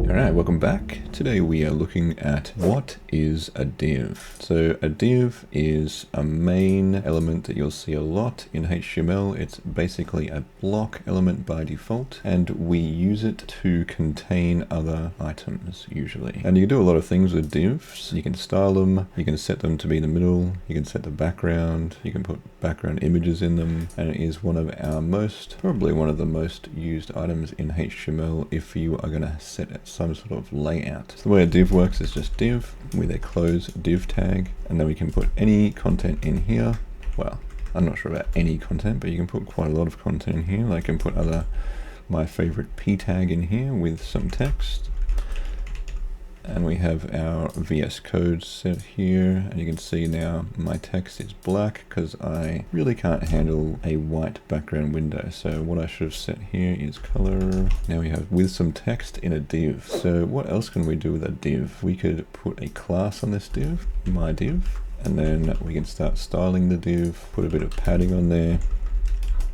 Alright, welcome back. Today we are looking at what is a div. So a div is a main element that you'll see a lot in HTML. It's basically a block element by default, and we use it to contain other items usually. And you can do a lot of things with divs. You can style them, you can set them to be in the middle, you can set the background, you can put background images in them, and it is one of our probably one of the most used items in HTML if you are going to set some sort of layout. So the way a div works is just div with a close div tag, and then we can put any content in here. Well, I'm not sure about any content, but you can put quite a lot of content in here. Like I can put my favorite p tag in here with some text. And we have our VS Code set here, and you can see now my text is black because I really can't handle a white background window. So what I should have set here is color. Now we have with some text in a div. So what else can we do with a div? We could put a class on this div, my div, and then we can start styling the div, put a bit of padding on there,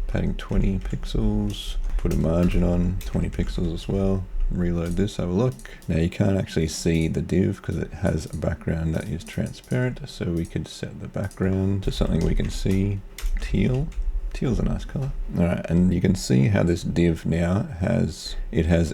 padding 20 pixels, put a margin on 20 pixels as well. Reload this, have a look. Now you can't actually see the div because it has a background that is transparent, so we could set the background to something we can see. Teal. Teal's a nice color. Alright, and you can see how this div now has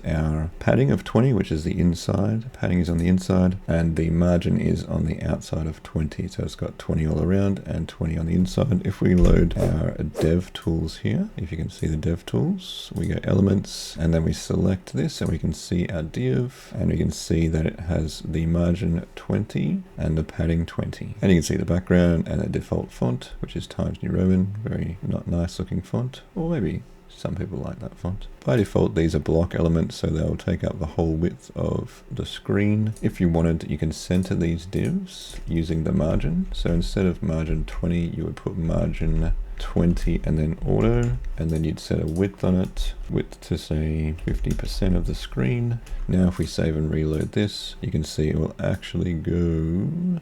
our padding of 20, which is the inside. Padding is on the inside, and the margin is on the outside of 20. So it's got 20 all around and 20 on the inside. If we load our dev tools here, if you can see the dev tools, we go elements, and then we select this, and we can see our div, and we can see that it has the margin 20 and the padding 20. And you can see the background and the default font, which is Times New Roman. Very not nice looking font, or maybe some people like that font. By default, these are block elements, so they'll take up the whole width of the screen. If you wanted, you can center these divs using the margin. So instead of margin 20, you would put margin 20 and then auto, and then you'd set a width on it, width to say 50% of the screen. Now if we save and reload this, you can see it will actually go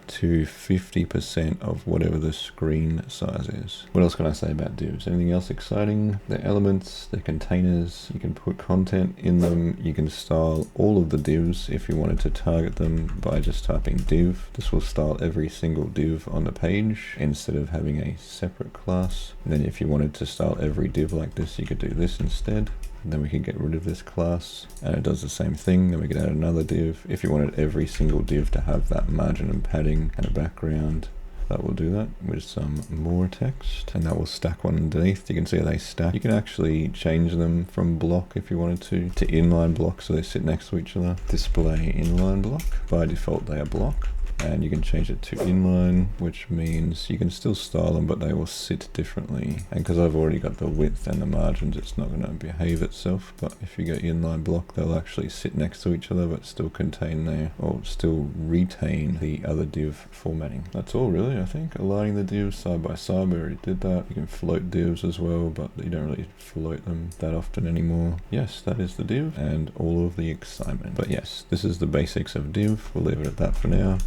to 50% of whatever the screen size is. What else can I say about divs? Anything else exciting? The elements, the containers, you can put content in them. You can style all of the divs if you wanted to target them by just typing div. This will style every single div on the page instead of having a separate class. And then if you wanted to style every div like this, you could do this instead. And then we can get rid of this class, and it does the same thing. Then we could add another div. If you wanted every single div to have that margin and padding and a background, that will do that with some more text, and that will stack one underneath. You can see how they stack. You can actually change them from block if you wanted to inline block, so they sit next to each other. Display inline block. By default, they are block. And you can change it to inline, which means you can still style them, but they will sit differently. And because I've already got the width and the margins, it's not going to behave itself. But if you go inline block, they'll actually sit next to each other, but still contain or still retain the other div formatting. That's all really, I think. Aligning the divs side by side, we already did that. You can float divs as well, but you don't really float them that often anymore. Yes, that is the div and all of the excitement. But yes, this is the basics of div. We'll leave it at that for now,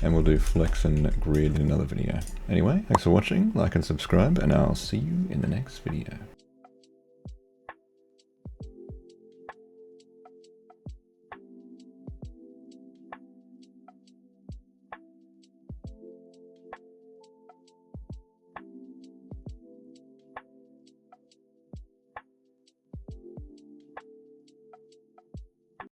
and we'll do flex and grid in another video. Anyway, thanks for watching, like and subscribe, and I'll see you in the next video.